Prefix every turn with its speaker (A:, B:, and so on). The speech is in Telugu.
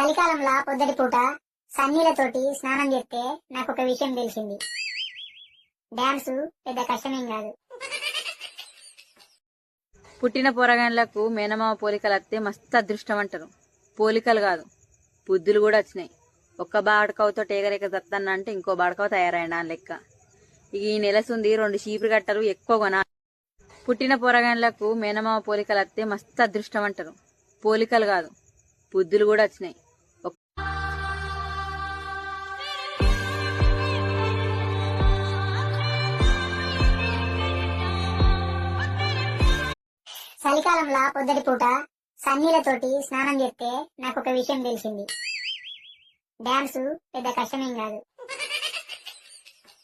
A: చలికాలంలో పొద్దటి పూట సన్నీలతోటి స్నానం చేస్తే నాకు ఒక విషయం తెలిసింది. డాన్స్ పెద్ద కష్టమేం కాదు.
B: పుట్టిన పొరగాన్లకు మేనమామ పోలికలు వస్తే మస్తు అదృష్టం అంటారు. పోలికలు కాదు, బుద్ధులు కూడా వచ్చినాయి. ఒక్క బాడకవుతో టేగరేక దత్తన్న అంటే ఇంకో బాడకవ తయారైన లెక్క. ఇక ఈ నెలసుంది 2 చీపురు గట్టలు ఎక్కువ కొనాలి. పుట్టిన పొరగాన్లకు మేనమామ పోలికలు వస్తే మస్తు అదృష్టం అంటారు. పోలికలు కాదు, బుద్ధులు కూడా వచ్చినాయి.
A: చలికాలంలో పొద్దటి పూట సన్నీలతోటి స్నానం చేస్తే నాకు ఒక విషయం తెలిసింది. డాన్స్ పెద్ద కష్టమేం కాదు.